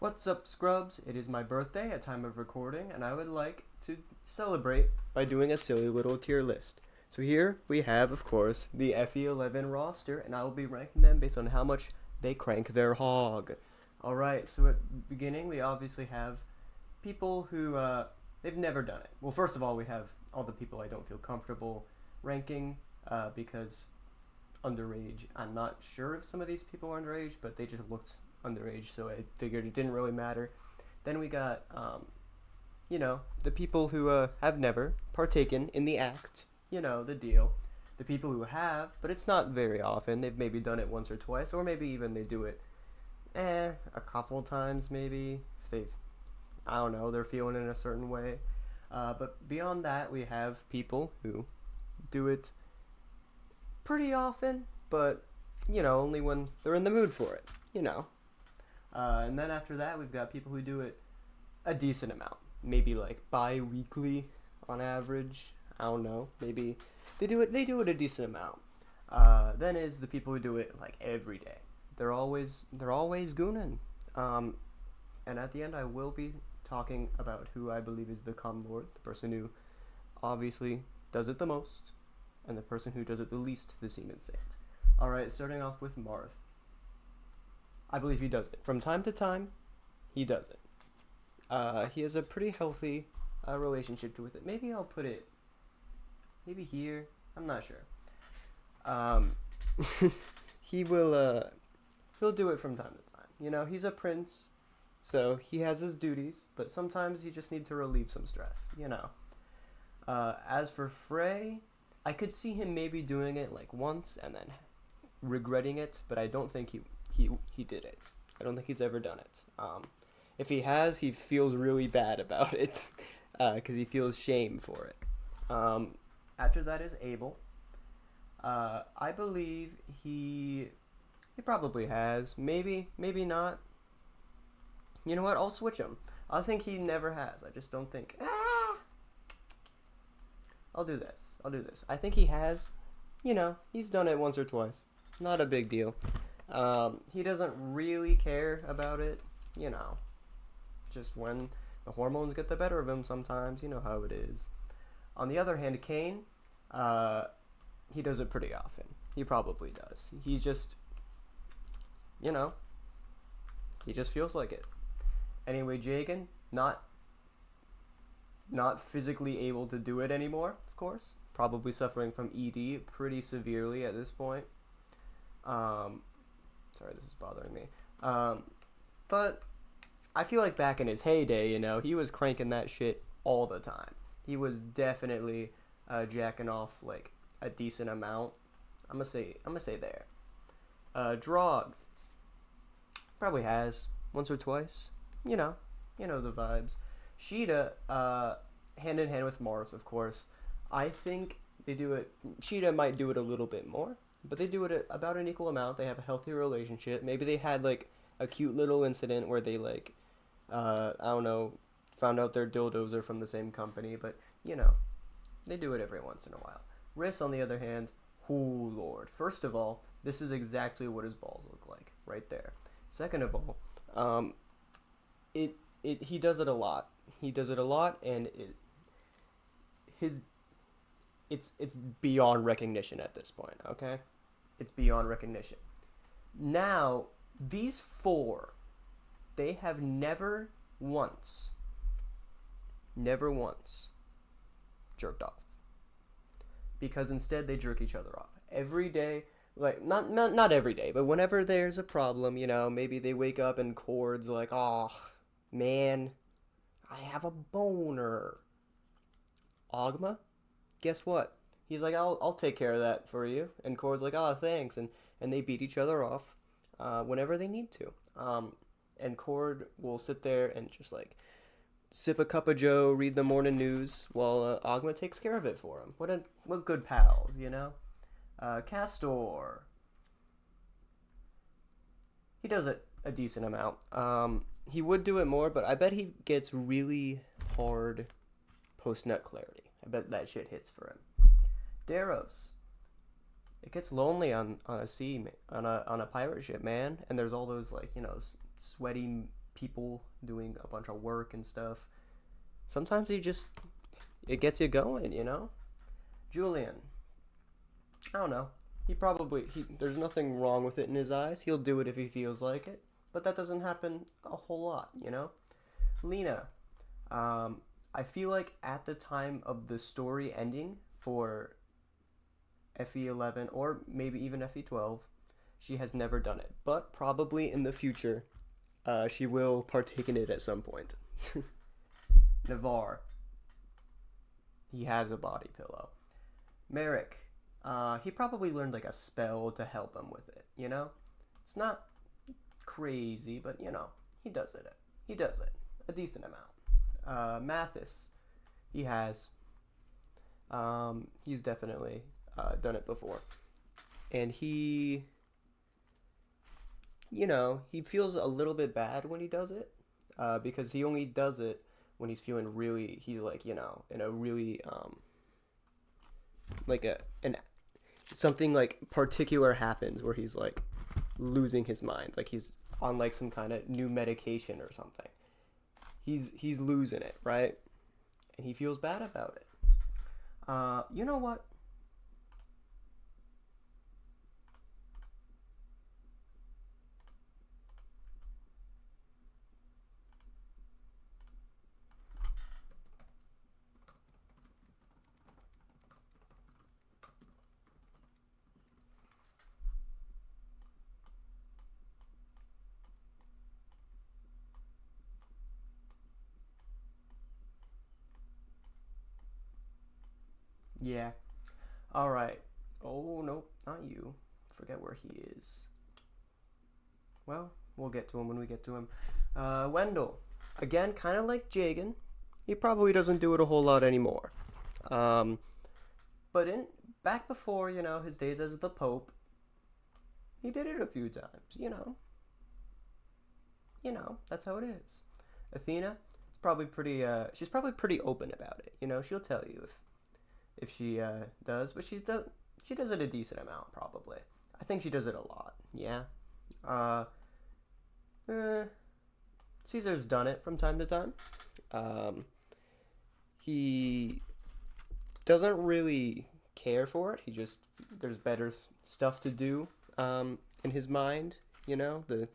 What's up, Scrubs? It is my birthday at time of recording, and I would like to celebrate by doing a silly little tier list. So here we have, of course, the FE11 roster, and I will be ranking them based on how much they crank their hog. Alright, so at the beginning, we obviously have people who, they've never done it. Well, first of all, we have all the people I don't feel comfortable ranking, because underage. I'm not sure if some of these people are underage, but they just looked underage, so I figured it didn't really matter. Then we got, the people who have never partaken in the act, the deal. The people who have, but it's not very often. They've maybe done it once or twice, or maybe even they do it, a couple times maybe, if they've, I don't know, they're feeling it in a certain way. But beyond that, we have people who do it pretty often, but, only when they're in the mood for it. And then after that, we've got people who do it a decent amount. Maybe like bi-weekly on average. I don't know. Maybe they do it a decent amount. Then is the people who do it like every day. They're always gooning. And at the end, I will be talking about who I believe is the Cum Lord, the person who obviously does it the most, and the person who does it the least, the Semen Saint. Alright, starting off with Marth. I believe he does it. From time to time, he does it. He has a pretty healthy relationship with it. Maybe I'll put it maybe here. I'm not sure. He'll do it from time to time. He's a prince, so he has his duties, but sometimes you just need to relieve some stress, As for Frey, I could see him maybe doing it like once and then regretting it, but I don't think he did it. I don't think he's ever done it. If he has, he feels really bad about it, because he feels shame for it. After that is Abel. I believe he probably has. Maybe not. You know what? I'll switch him. I think he never has. I just don't think. I'll do this. I think he has. He's done it once or twice. Not a big deal. He doesn't really care about it, just when the hormones get the better of him sometimes, you know how it is. On the other hand, Cain, he does it pretty often. He probably does. He just, he just feels like it. Anyway, Jagan, not physically able to do it anymore, of course. Probably suffering from ED pretty severely at this point. Sorry, this is bothering me. But I feel like back in his heyday, he was cranking that shit all the time. He was definitely jacking off like a decent amount. I'm gonna say there. Drog probably has once or twice. You know the vibes. Sheeta, hand in hand with Marth, of course. I think they do it. Sheeta might do it a little bit more, but they do it at about an equal amount. They have a healthy relationship. Maybe they had like a cute little incident where they like, I don't know, found out their dildos are from the same company, but they do it every once in a while. Riss, on the other hand, oh lord. First of all, this is exactly what his balls look like, right there. Second of all, he does it a lot. He does it a lot, and it's beyond recognition at this point, okay? It's beyond recognition. Now, these four, they have never once jerked off. Because instead they jerk each other off. Every day, like, not every day, but whenever there's a problem, maybe they wake up and Cord's like, oh, man, I have a boner. Ogma? Guess what? He's like, I'll take care of that for you. And Cord's like, oh, thanks. And they beat each other off whenever they need to. And Cord will sit there and just like sip a cup of joe, read the morning news, while Ogma takes care of it for him. What good pals, Castor. He does it a decent amount. He would do it more, but I bet he gets really hard post-nut clarity. I bet that shit hits for him. Daros. It gets lonely on a sea, on a pirate ship, man. And there's all those, like, sweaty people doing a bunch of work and stuff. Sometimes it gets you going, you know? Julian, I don't know. There's nothing wrong with it in his eyes. He'll do it if he feels like it. But that doesn't happen a whole lot, you know? Lena, I feel like at the time of the story ending for FE11 or maybe even FE12, she has never done it. But probably in the future, she will partake in it at some point. Navarre, he has a body pillow. Merrick, he probably learned like a spell to help him with it, you know? It's not crazy, but you know, he does it. He does it. A decent amount. Mathis, he has. He's definitely done it before. And he, you know, he feels a little bit bad when he does it, because he only does it when he's feeling really, he's like, you know, in a really, like something like particular happens where he's like losing his mind, like he's on like some kind of new medication or something. He's losing it, right? And he feels bad about it. You know what? Yeah. All right. Oh, nope, not you. Forget where he is. Well, we'll get to him when we get to him. Wendell. Again, kind of like Jagan. He probably doesn't do it a whole lot anymore. But back before, you know, his days as the Pope, he did it a few times, you know. You know, that's how it is. Athena, she's probably pretty open about it. You know, she'll tell you if she does, but she does it a decent amount probably. I think she does it a lot. Yeah. Caesar's done it from time to time. He doesn't really care for it. There's better stuff to do in his mind. You know, the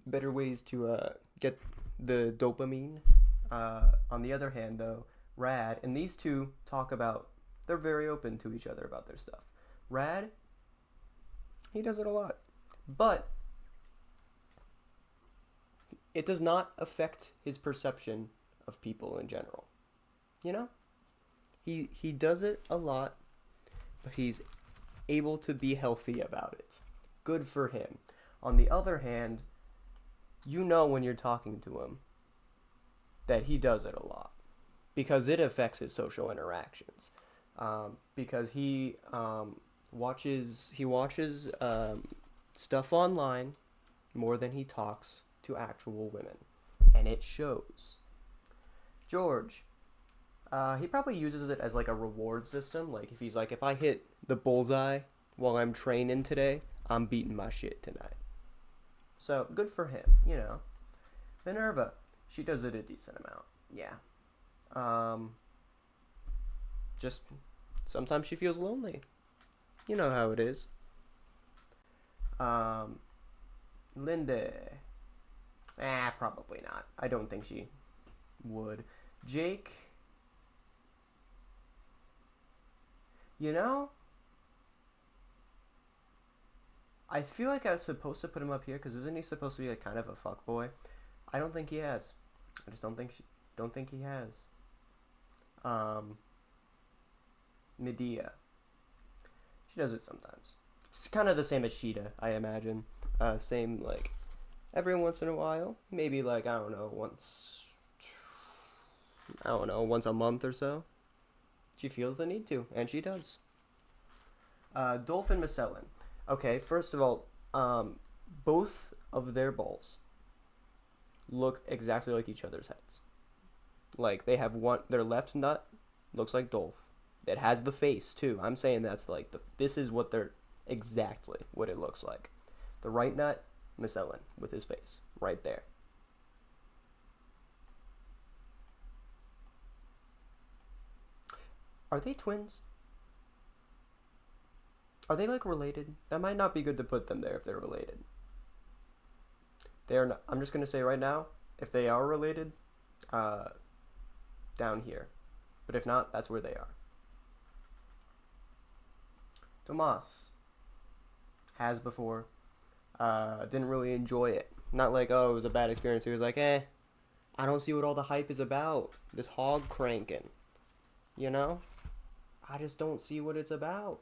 better ways to get the dopamine. On the other hand, though, Rad, and these two they're very open to each other about their stuff. Rad, he does it a lot. But it does not affect his perception of people in general. You know? He does it a lot, but he's able to be healthy about it. Good for him. On the other hand, you know when you're talking to him that he does it a lot. Because it affects his social interactions. Because he watches stuff online more than he talks to actual women, and it shows. George, he probably uses it as like a reward system. Like if I hit the bullseye while I'm training today, I'm beating my shit tonight. So good for him, you know. Minerva, she does it a decent amount. Yeah. Just sometimes she feels lonely. You know how it is. Linda. Probably not. I don't think she would. Jake. You know, I feel like I was supposed to put him up here because isn't he supposed to be like kind of a fuckboy? I don't think he has. I just don't think he has. Medea. She does it sometimes. It's kind of the same as Sheeta, I imagine. Same, like, every once in a while. Maybe, like, once a month or so. She feels the need to, and she does. Dolphin Macellin. Okay, first of all, both of their balls look exactly like each other's heads. Like, they have their left nut looks like Dolph. It has the face, too. I'm saying that's like, this is exactly what it looks like. The right nut, Macellin, with his face, right there. Are they twins? Are they like related? That might not be good to put them there if they're related. They're not. I'm just gonna say right now, if they are related, down here. But if not, that's where they are. Tomas has before. Didn't really enjoy it. Not like, oh, it was a bad experience. He was like, I don't see what all the hype is about. This hog cranking. You know? I just don't see what it's about.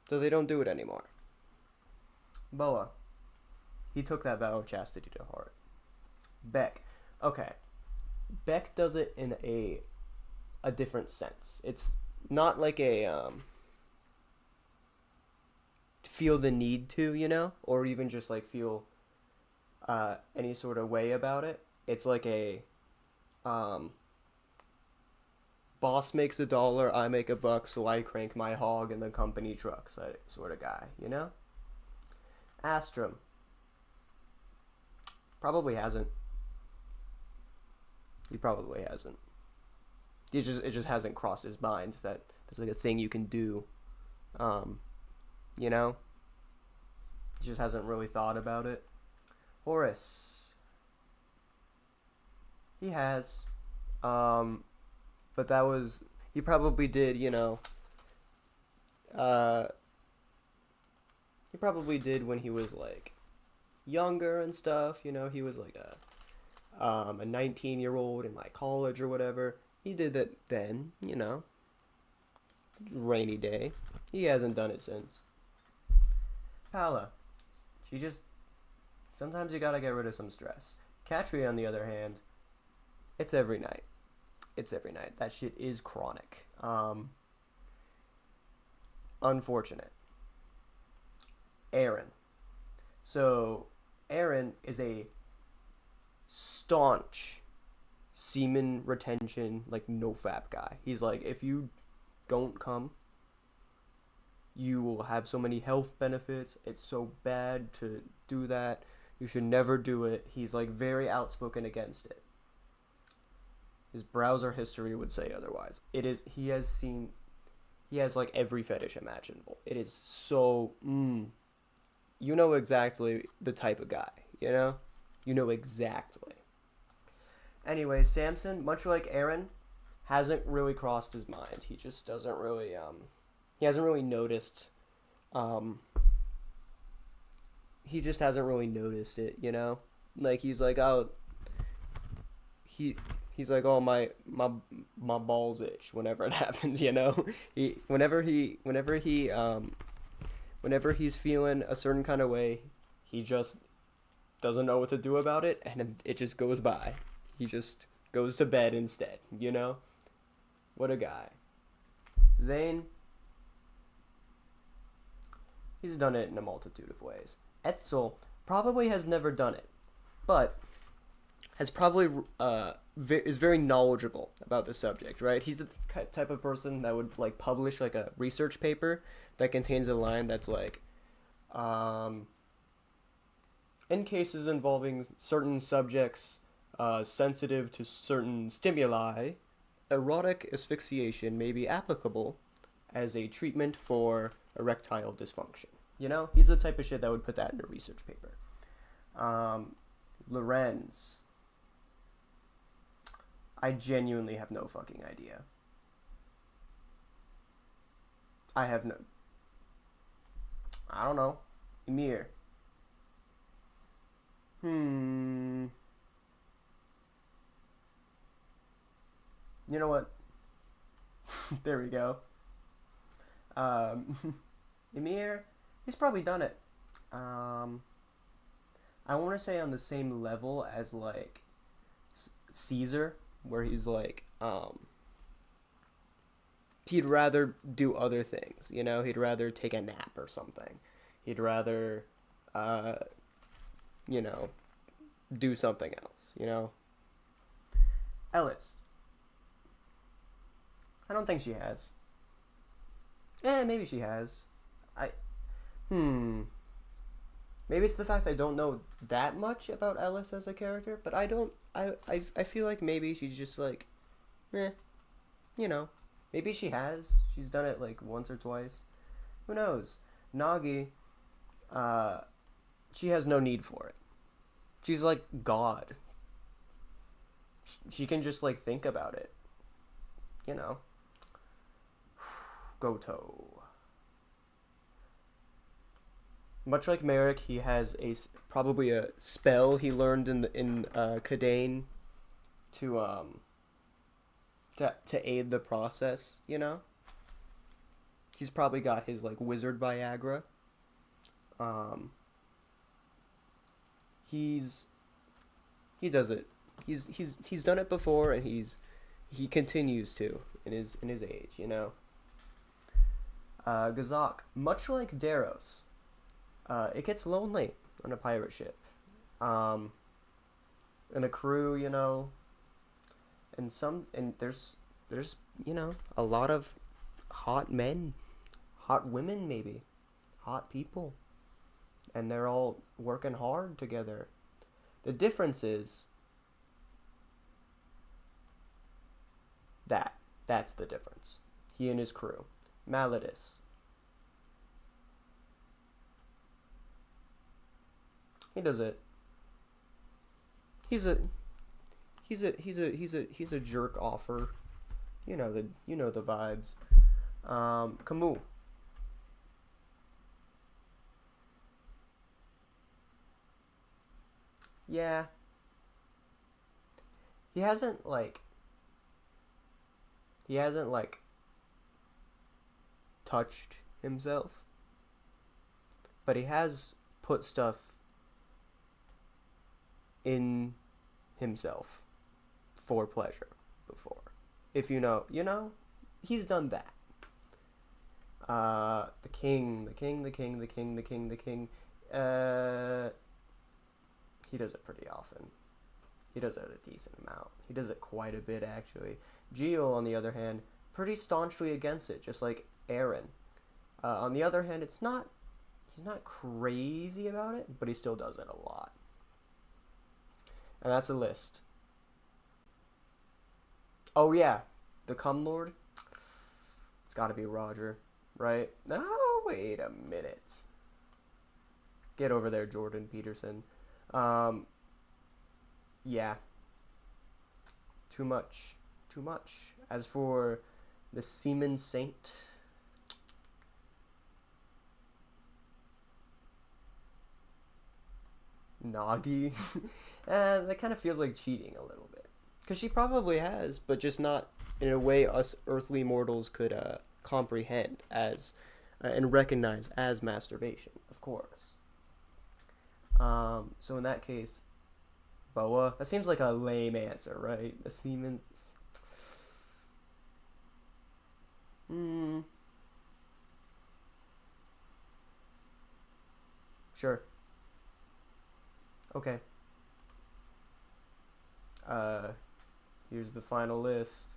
So they don't do it anymore. Boa. He took that vow of chastity to heart. Beck. Okay. Beck does it in a different sense. It's not like a feel the need to, you know, or even just like feel any sort of way about it. It's like a boss makes $1, I make $1, so I crank my hog in the company truck sort of guy, you know? Astrum. Probably hasn't. He probably hasn't. It just hasn't crossed his mind that there's like a thing you can do. You know? He just hasn't really thought about it. Horace. He has. But that was, he probably did, you know, he probably did when he was like younger and stuff, you know, he was like a 19-year-old in like college or whatever. He did that then, you know, rainy day. He hasn't done it since. Pala, she just, sometimes you gotta get rid of some stress. Katria, on the other hand, it's every night. It's every night. That shit is chronic. Unfortunate. Aaron. So, Aaron is a staunch semen retention, like, nofap guy. He's like, if you don't come, you will have so many health benefits. It's so bad to do that. You should never do it. He's, like, very outspoken against it. His browser history would say otherwise. He has like every fetish imaginable. It is so, you know exactly the type of guy, you know? You know exactly. Anyway, Samson, much like Aaron, hasn't really crossed his mind. He just doesn't really, he hasn't really noticed, he just hasn't really noticed it, you know? Like, he's like, oh, he's like, oh, my balls itch whenever it happens, you know. Whenever he's feeling a certain kind of way, he just doesn't know what to do about it, and it just goes by. He just goes to bed instead, you know. What a guy. Zane, he's done it in a multitude of ways. Etzel probably has never done it, but has probably is very knowledgeable about the subject, right? He's the type of person that would like publish like a research paper that contains a line that's like, in cases involving certain subjects sensitive to certain stimuli, erotic asphyxiation may be applicable as a treatment for erectile dysfunction. You know, he's the type of shit that would put that in a research paper. Lorenz. I genuinely have no fucking idea. I don't know. Emir. You know what? There we go. Emir, he's probably done it. I want to say on the same level as like Caesar, where he's like, he'd rather do other things, you know? He'd rather take a nap or something. He'd rather, you know, do something else, you know? Ellis. I don't think she has. Maybe she has. Maybe it's the fact I don't know that much about Ellis as a character, but I feel like maybe she's just like, you know, Maybe she has. She's done it like once or twice. Who knows? Nagi, uh, she has no need for it. She's like God. She can just like think about it. You know. Goto. Much like Merrick, he has probably a spell he learned in Kadane to to aid the process. You know. He's probably got his like wizard Viagra. Um, he's he does it. He's done it before, and he continues to in his age. You know. Gazak, much like Daros, it gets lonely on a pirate ship. Um, and a crew, you know, and there's you know a lot of hot men, hot women maybe, hot people, and they're all working hard together. The difference is that's the difference. He and his crew. Maladis. He does it. He's a he's a jerk offer. You know the vibes. Camus. Yeah. He hasn't like he hasn't like touched himself, but he has put stuff in himself for pleasure before. If you know, he's done that. The king, the king, the king, the king, the king, the king. He does it pretty often. He does it a decent amount. He does it quite a bit, actually. Gio, on the other hand, pretty staunchly against it, just like Aaron. On the other hand, he's not crazy about it, but he still does it a lot. And that's a list. Oh, yeah. The Cum Lord? It's gotta be Roger, right? Oh, wait a minute. Get over there, Jordan Peterson. Yeah. Too much. Too much. As for the Seaman Saint, Nagi, that kind of feels like cheating a little bit. Because she probably has, but just not in a way us earthly mortals could comprehend as and recognize as masturbation, of course. So in that case, Boa. That seems like a lame answer, right? The Siemens. Hmm. Sure. Okay. Uh, here's the final list.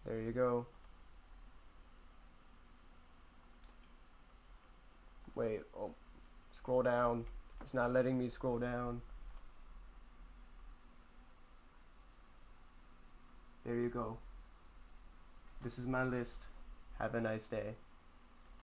There you go. Wait. Oh, scroll down. It's not letting me scroll down. There you go. This is my list. Have a nice day.